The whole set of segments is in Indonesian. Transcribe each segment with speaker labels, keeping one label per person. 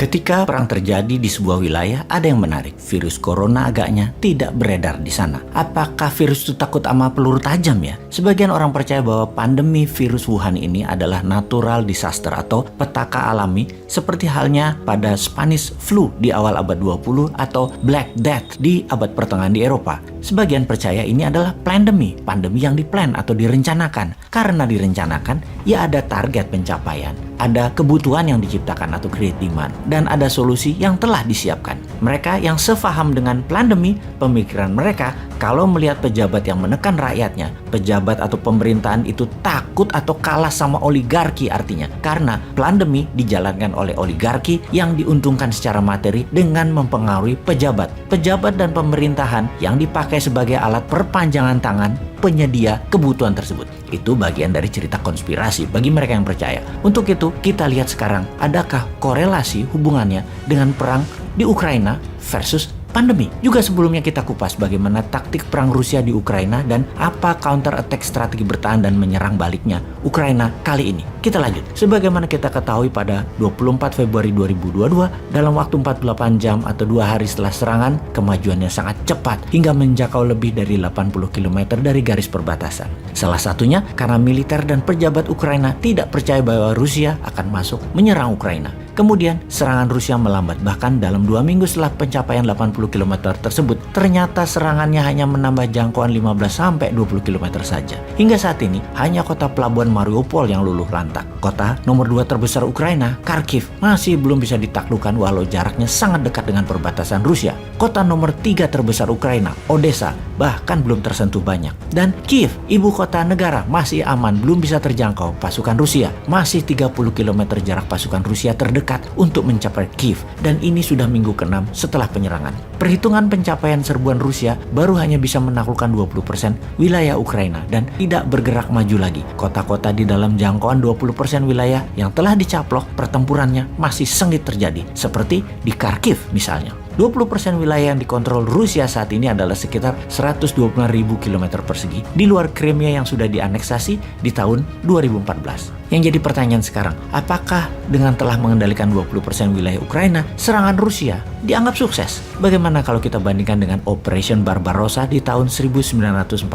Speaker 1: Ketika perang terjadi di sebuah wilayah, ada yang menarik. Virus corona agaknya tidak beredar di sana. Apakah virus itu takut sama peluru tajam ya? Sebagian orang percaya bahwa pandemi virus Wuhan ini adalah natural disaster atau petaka alami seperti halnya pada Spanish flu di awal abad 20 atau Black Death di abad pertengahan di Eropa. Sebagian percaya ini adalah pandemi yang diplan atau direncanakan. Karena direncanakan, ya ada target pencapaian, ada kebutuhan yang diciptakan atau create demand, dan ada solusi yang telah disiapkan. Mereka yang sefaham dengan pandemi, pemikiran mereka kalau melihat pejabat yang menekan rakyatnya, pejabat atau pemerintahan itu takut atau kalah sama oligarki artinya. Karena pandemi dijalankan oleh oligarki yang diuntungkan secara materi dengan mempengaruhi pejabat dan pemerintahan yang dipakai sebagai alat perpanjangan tangan penyedia kebutuhan tersebut. Itu bagian dari cerita konspirasi bagi mereka yang percaya. Untuk itu, kita lihat sekarang, adakah korelasi hubungannya dengan perang di Ukraina versus pandemi. Juga sebelumnya kita kupas bagaimana taktik perang Rusia di Ukraina dan apa counter attack strategi bertahan dan menyerang baliknya Ukraina kali ini. Kita lanjut. Sebagaimana kita ketahui pada 24 Februari 2022, dalam waktu 48 jam atau 2 hari setelah serangan, kemajuannya sangat cepat hingga menjangkau lebih dari 80 km dari garis perbatasan. Salah satunya karena militer dan pejabat Ukraina tidak percaya bahwa Rusia akan masuk menyerang Ukraina. Kemudian serangan Rusia melambat, bahkan dalam 2 minggu setelah pencapaian 80 km tersebut, ternyata serangannya hanya menambah jangkauan 15-20 km saja. Hingga saat ini, hanya kota pelabuhan Mariupol yang luluh lantak. Kota nomor 2 terbesar Ukraina, Kharkiv, masih belum bisa ditaklukkan walau jaraknya sangat dekat dengan perbatasan Rusia. Kota nomor 3 terbesar Ukraina, Odessa, bahkan belum tersentuh banyak. Dan Kiev, ibu kota negara, masih aman, belum bisa terjangkau pasukan Rusia. Masih 30 km jarak pasukan Rusia terdekat untuk mencapai Kiev, dan ini sudah minggu ke-6 setelah penyerangan. Perhitungan pencapaian serbuan Rusia baru hanya bisa menaklukkan 20% wilayah Ukraina dan tidak bergerak maju lagi. Kota-kota di dalam jangkauan 20% wilayah yang telah dicaplok pertempurannya masih sengit terjadi, seperti di Kharkiv misalnya. 20% wilayah yang dikontrol Rusia saat ini adalah sekitar 125.000 km persegi di luar Crimea yang sudah dianeksasi di tahun 2014. Yang jadi pertanyaan sekarang, apakah dengan telah mengendalikan 20% wilayah Ukraina, serangan Rusia dianggap sukses? Bagaimana kalau kita bandingkan dengan Operation Barbarossa di tahun 1941,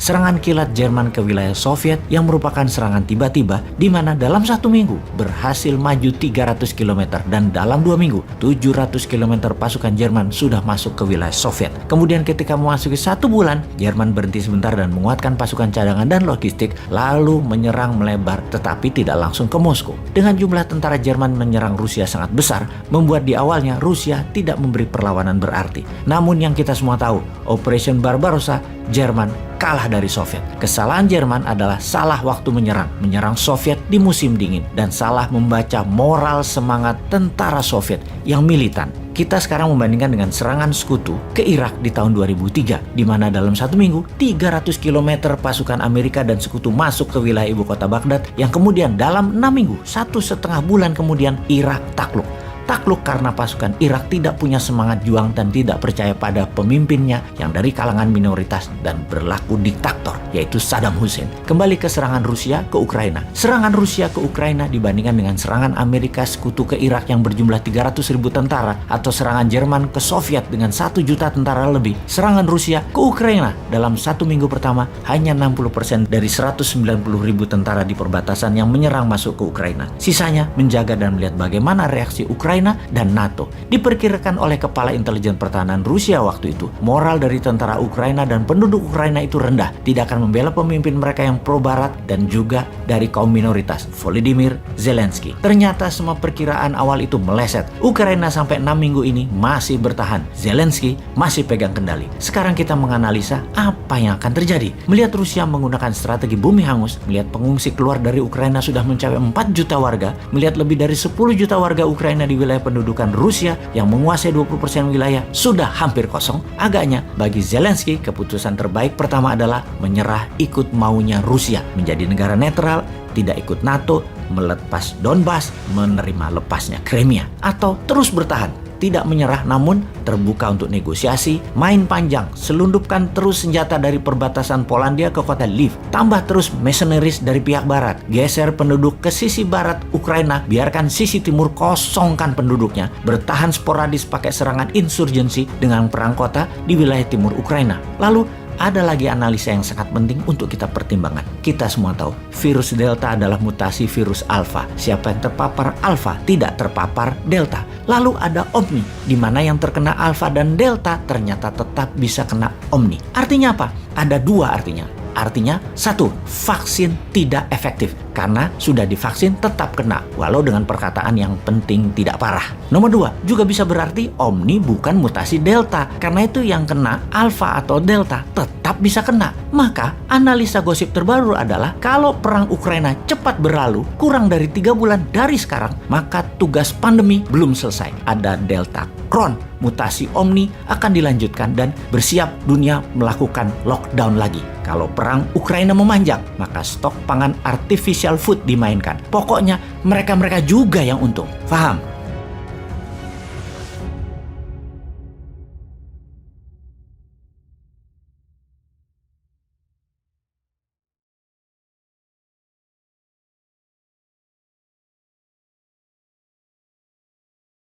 Speaker 1: serangan kilat Jerman ke wilayah Soviet yang merupakan serangan tiba-tiba di mana dalam 1 minggu berhasil maju 300 km dan dalam 2 minggu 700 km pasukan Jerman sudah masuk ke wilayah Soviet. Kemudian ketika memasuki 1 bulan, Jerman berhenti sebentar dan menguatkan pasukan cadangan dan logistik, lalu menyerang melebar tetapi tidak langsung ke Moskow. Dengan jumlah tentara Jerman menyerang Rusia sangat besar, membuat di awalnya Rusia tidak memberi perlawanan berarti. Namun yang kita semua tahu, Operation Barbarossa, Jerman kalah dari Soviet. Kesalahan Jerman adalah salah waktu menyerang Soviet di musim dingin, dan salah membaca moral semangat tentara Soviet yang militan. Kita sekarang membandingkan dengan serangan sekutu ke Irak di tahun 2003, di mana dalam 1 minggu 300 km pasukan Amerika dan sekutu masuk ke wilayah ibu kota Baghdad, yang kemudian dalam 6 minggu, 1,5 bulan kemudian Irak takluk. Takluk karena pasukan Irak tidak punya semangat juang dan tidak percaya pada pemimpinnya yang dari kalangan minoritas dan berlaku diktator, yaitu Saddam Hussein. Kembali ke serangan Rusia ke Ukraina. Serangan Rusia ke Ukraina dibandingkan dengan serangan Amerika sekutu ke Irak yang berjumlah 300.000 tentara, atau serangan Jerman ke Soviet dengan 1 juta tentara lebih. Serangan Rusia ke Ukraina dalam 1 minggu pertama hanya 60% dari 190.000 tentara di perbatasan yang menyerang masuk ke Ukraina. Sisanya menjaga dan melihat bagaimana reaksi Ukraina dan NATO. Diperkirakan oleh Kepala Intelijen Pertahanan Rusia waktu itu, moral dari tentara Ukraina dan penduduk Ukraina itu rendah, tidak akan membela pemimpin mereka yang pro-barat dan juga dari kaum minoritas, Volodymyr Zelensky. Ternyata semua perkiraan awal itu meleset. Ukraina sampai 6 minggu ini masih bertahan. Zelensky masih pegang kendali. Sekarang kita menganalisa apa yang akan terjadi. Melihat Rusia menggunakan strategi bumi hangus, melihat pengungsi keluar dari Ukraina sudah mencapai 4 juta warga, melihat lebih dari 10 juta warga Ukraina di wilayah pendudukan Rusia yang menguasai 20% wilayah sudah hampir kosong, agaknya bagi Zelensky keputusan terbaik pertama adalah menyerah ikut maunya Rusia, menjadi negara netral, tidak ikut NATO, melepas Donbas, menerima lepasnya Crimea, atau terus bertahan tidak menyerah namun terbuka untuk negosiasi, main panjang, selundupkan terus senjata dari perbatasan Polandia ke kota Lviv, tambah terus mercenaries dari pihak barat, geser penduduk ke sisi barat Ukraina, biarkan sisi timur kosongkan penduduknya, bertahan sporadis pakai serangan insurgensi dengan perang kota di wilayah timur Ukraina. Lalu ada lagi analisa yang sangat penting untuk kita pertimbangkan. Kita semua tahu, virus Delta adalah mutasi virus Alpha. Siapa yang terpapar Alpha tidak terpapar Delta. Lalu ada Omni, di mana yang terkena Alpha dan Delta ternyata tetap bisa kena Omni. Artinya apa? Ada dua artinya. Artinya, satu, vaksin tidak efektif karena sudah divaksin tetap kena, walau dengan perkataan yang penting tidak parah. Nomor dua, juga bisa berarti Omni bukan mutasi Delta, karena itu yang kena Alpha atau Delta tetap bisa kena. Maka, analisa gosip terbaru adalah kalau perang Ukraina cepat berlalu, kurang dari 3 bulan dari sekarang, maka tugas pandemi belum selesai. Ada Delta Cron, mutasi Omni akan dilanjutkan dan bersiap dunia melakukan lockdown lagi. Kalau perang Ukraina memanjang, maka stok pangan artificial food dimainkan. Pokoknya mereka-mereka juga yang untung. Paham?